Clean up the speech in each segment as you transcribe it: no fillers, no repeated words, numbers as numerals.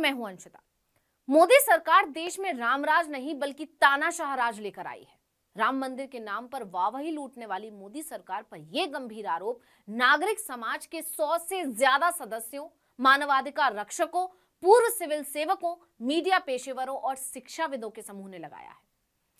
मैं हूं अंशिता। मोदी सरकार देश में रामराज नहीं बल्कि तानाशाह राज लेकर आई है। राम मंदिर के नाम पर वाहवाही लूटने वाली मोदी सरकार पर यह गंभीर आरोप नागरिक समाज के 100 से ज्यादा सदस्यों, मानवाधिकार रक्षकों, पूर्व सिविल सेवकों, मीडिया पेशेवरों और शिक्षाविदों के समूह ने लगाया है।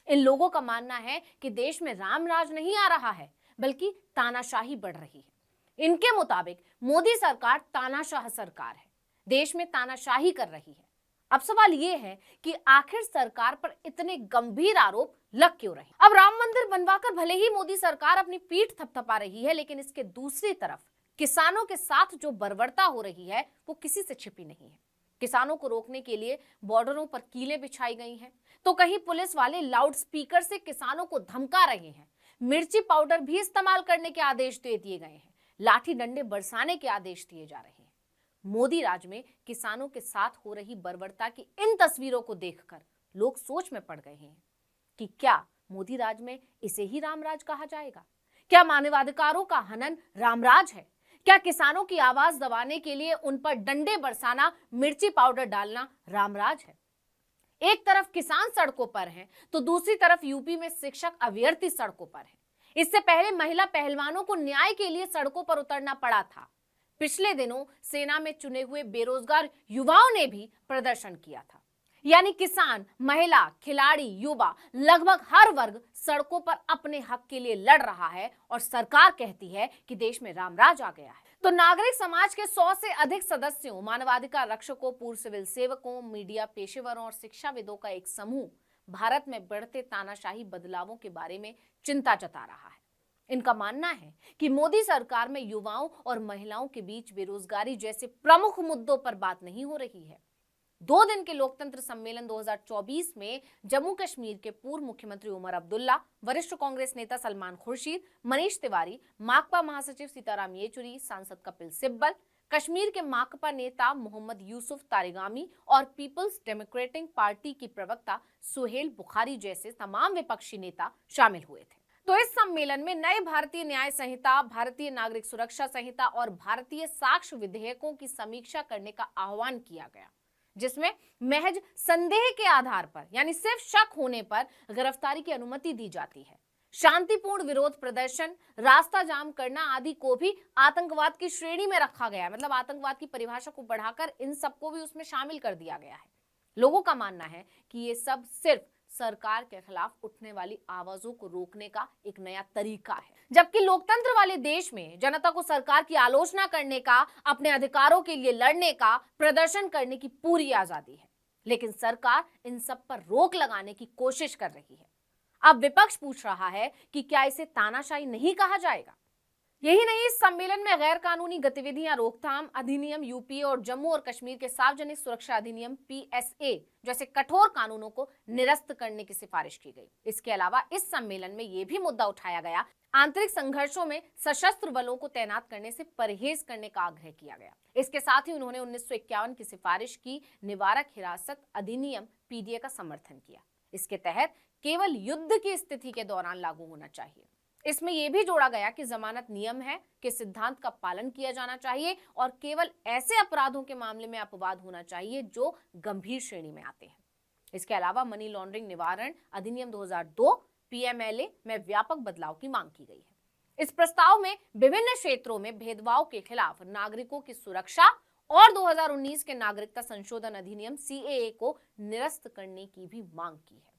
इन लोगों का मानना है कि देश में रामराज नहीं आ रहा है बल्कि तानाशाही बढ़ रही है। इनके मुताबिक मोदी सरकार तानाशाह सरकार है, देश में तानाशाही कर रही है। अब सवाल यह है कि आखिर सरकार पर इतने गंभीर आरोप लग क्यों रहे? अब राम मंदिर बनवाकर भले ही मोदी सरकार अपनी पीठ थपथपा रही है, लेकिन इसके दूसरी तरफ किसानों के साथ जो बर्बरता हो रही है वो किसी से छिपी नहीं है। किसानों को रोकने के लिए बॉर्डरों पर कीलें बिछाई गई हैं, तो कहीं पुलिस वाले लाउड स्पीकर से किसानों को धमका रहे हैं। मिर्ची पाउडर भी इस्तेमाल करने के आदेश दे दिए गए हैं, लाठी डंडे बरसाने के आदेश दिए जा रहे हैं। मोदी राज में किसानों के साथ हो रही बर्बरता की इन तस्वीरों को देखकर लोग सोच में पड़ गए हैं कि क्या मोदी राज में इसे ही रामराज कहा जाएगा? क्या मानवाधिकारों का हनन रामराज है? क्या किसानों की आवाज दबाने के लिए उन पर डंडे बरसाना, मिर्ची पाउडर डालना रामराज है? एक तरफ किसान सड़कों पर हैं, तो दूसरी तरफ यूपी में शिक्षक अभ्यर्थी सड़कों पर हैं। इससे पहले महिला पहलवानों को न्याय के लिए सड़कों पर उतरना पड़ा था। पिछले दिनों सेना में चुने हुए बेरोजगार युवाओं ने भी प्रदर्शन किया था। यानी किसान, महिला, खिलाड़ी, युवा, लगभग हर वर्ग सड़कों पर अपने हक के लिए लड़ रहा है और सरकार कहती है कि देश में रामराज आ गया है। तो नागरिक समाज के 100 से अधिक सदस्यों, मानवाधिकार रक्षकों, पूर्व सिविल सेवकों, मीडिया पेशेवरों और शिक्षाविदों का एक समूह भारत में बढ़ते तानाशाही बदलावों के बारे में चिंता जता रहा है। इनका मानना है कि मोदी सरकार में युवाओं और महिलाओं के बीच बेरोजगारी जैसे प्रमुख मुद्दों पर बात नहीं हो रही है। 2 दिन के लोकतंत्र सम्मेलन 2024 में जम्मू कश्मीर के पूर्व मुख्यमंत्री उमर अब्दुल्ला, वरिष्ठ कांग्रेस नेता सलमान खुर्शीद, मनीष तिवारी, माकपा महासचिव सीताराम येचुरी, सांसद कपिल सिब्बल, कश्मीर के माकपा नेता मोहम्मद यूसुफ तारिगामी और पीपल्स डेमोक्रेटिक पार्टी की प्रवक्ता सुहेल बुखारी जैसे तमाम विपक्षी नेता शामिल हुए थे। तो इस सम्मेलन में नए भारतीय न्याय संहिता, भारतीय नागरिक सुरक्षा संहिता और भारतीय साक्ष्य विधेयकों की समीक्षा करने का आह्वान किया गया, जिसमें महज संदेह के आधार पर यानी सिर्फ शक होने पर गिरफ्तारी की अनुमति दी जाती है। शांतिपूर्ण विरोध प्रदर्शन, रास्ता जाम करना आदि को भी आतंकवाद की श्रेणी में रखा गया है। मतलब आतंकवाद की परिभाषा को बढ़ाकर इन सबको भी उसमें शामिल कर दिया गया है। लोगों का मानना है कि ये सब सिर्फ सरकार के खिलाफ उठने वाली आवाजों को रोकने का एक नया तरीका है, जबकि लोकतंत्र वाले देश में जनता को सरकार की आलोचना करने का, अपने अधिकारों के लिए लड़ने का, प्रदर्शन करने की पूरी आजादी है। लेकिन सरकार इन सब पर रोक लगाने की कोशिश कर रही है। अब विपक्ष पूछ रहा है कि क्या इसे तानाशाही नहीं कहा जाएगा? यही नहीं, इस सम्मेलन में गैर कानूनी गतिविधियां रोकथाम अधिनियम यूपी और जम्मू और कश्मीर के सार्वजनिक सुरक्षा अधिनियम PSA जैसे कठोर कानूनों को निरस्त करने की सिफारिश की गई। इसके अलावा इस सम्मेलन में यह भी मुद्दा उठाया गया, आंतरिक संघर्षों में सशस्त्र बलों को तैनात करने से परहेज करने का आग्रह किया गया। इसके साथ ही उन्होंने 1951 की सिफारिश की निवारक हिरासत अधिनियम PDA का समर्थन किया। इसके तहत केवल युद्ध की स्थिति के दौरान लागू होना चाहिए। इसमें यह भी जोड़ा गया कि जमानत नियम है कि सिद्धांत का पालन किया जाना चाहिए और केवल ऐसे अपराधों के मामले में अपवाद होना चाहिए जो गंभीर श्रेणी में आते हैं। इसके अलावा मनी लॉन्ड्रिंग निवारण अधिनियम 2002 PMLA में व्यापक बदलाव की मांग की गई है। इस प्रस्ताव में विभिन्न क्षेत्रों में भेदभाव के खिलाफ नागरिकों की सुरक्षा और 2019 के नागरिकता संशोधन अधिनियम CAA को निरस्त करने की भी मांग की है,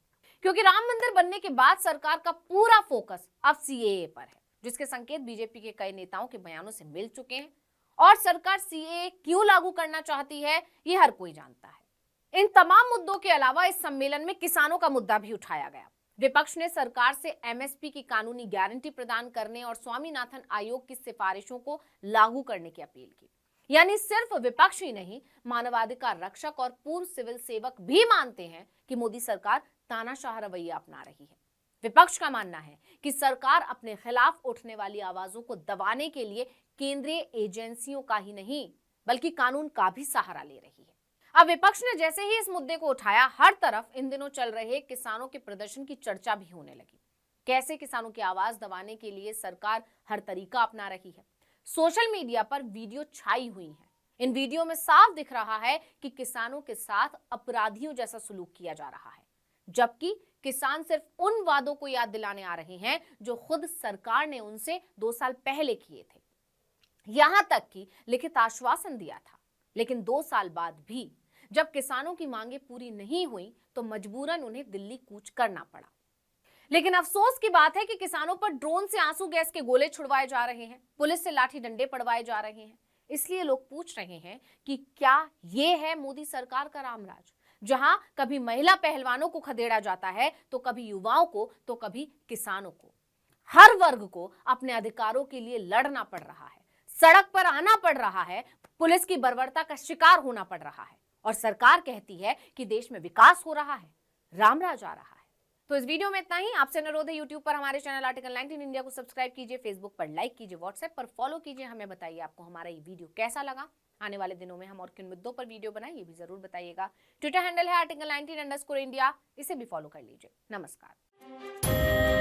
क्योंकि राम मंदिर बनने के बाद सरकार का पूरा फोकस अब CAA पर है, जिसके संकेत बीजेपी के कई नेताओं के बयानों से मिल चुके हैं। और सरकार CAA क्यों लागू करना चाहती है, ये हर कोई जानता है। इन तमाम मुद्दों के अलावा इस सम्मेलन में किसानों का मुद्दा भी उठाया गया। विपक्ष ने सरकार से MSP की कानूनी गारंटी प्रदान करने और स्वामीनाथन आयोग की सिफारिशों को लागू करने की अपील की। यानी सिर्फ विपक्ष ही नहीं, मानवाधिकार रक्षक और पूर्व सिविल सेवक भी मानते हैं कि मोदी सरकार तानाशाह रवैया अपना रही है। विपक्ष का मानना है कि सरकार अपने खिलाफ उठने वाली आवाजों को दबाने के लिए केंद्रीय एजेंसियों का ही नहीं बल्कि कानून का भी सहारा ले रही है। अब विपक्ष ने जैसे ही इस मुद्दे को उठाया, हर तरफ इन दिनों चल रहे किसानों के प्रदर्शन की चर्चा भी होने लगी। कैसे किसानों की आवाज दबाने के लिए सरकार हर तरीका अपना रही है। सोशल मीडिया पर वीडियो छाई हुई है इन वीडियो में साफ दिख रहा है कि किसानों के साथ अपराधियों जैसा सलूक किया जा रहा है, जबकि किसान सिर्फ उन वादों को याद दिलाने आ रहे हैं जो खुद सरकार ने उनसे 2 साल पहले किए थे, यहां तक कि लिखित आश्वासन दिया था। लेकिन 2 साल बाद भी जब किसानों की मांगे पूरी नहीं हुई तो मजबूरन उन्हें दिल्ली कूच करना पड़ा। लेकिन अफसोस की बात है कि किसानों पर ड्रोन से आंसू गैस के गोले छुड़वाए जा रहे हैं, पुलिस से लाठी डंडे पड़वाए जा रहे हैं। इसलिए लोग पूछ रहे हैं कि क्या ये है मोदी सरकार का रामराज, जहां कभी महिला पहलवानों को खदेड़ा जाता है तो कभी युवाओं को तो कभी किसानों को। हर वर्ग को अपने अधिकारों के लिए लड़ना पड़ रहा है, सड़क पर आना पड़ रहा है, पुलिस की बर्बरता का शिकार होना पड़ रहा है, और सरकार कहती है कि देश में विकास हो रहा है, रामराज आ रहा है। तो इस वीडियो में इतना ही। आपसे अनुरोध है, यूट्यूब पर हमारे चैनल आर्टिकल 19 इंडिया को सब्सक्राइब कीजिए, फेसबुक पर लाइक कीजिए, व्हाट्सएप पर फॉलो कीजिए। हमें बताइए आपको हमारा ये वीडियो कैसा लगा। आने वाले दिनों में हम और किन मुद्दों पर वीडियो बनाएं ये भी जरूर बताइएगा। ट्विटर हैंडल है आर्टिकल 19 _इंडिया, इसे भी फॉलो कर लीजिए। नमस्कार।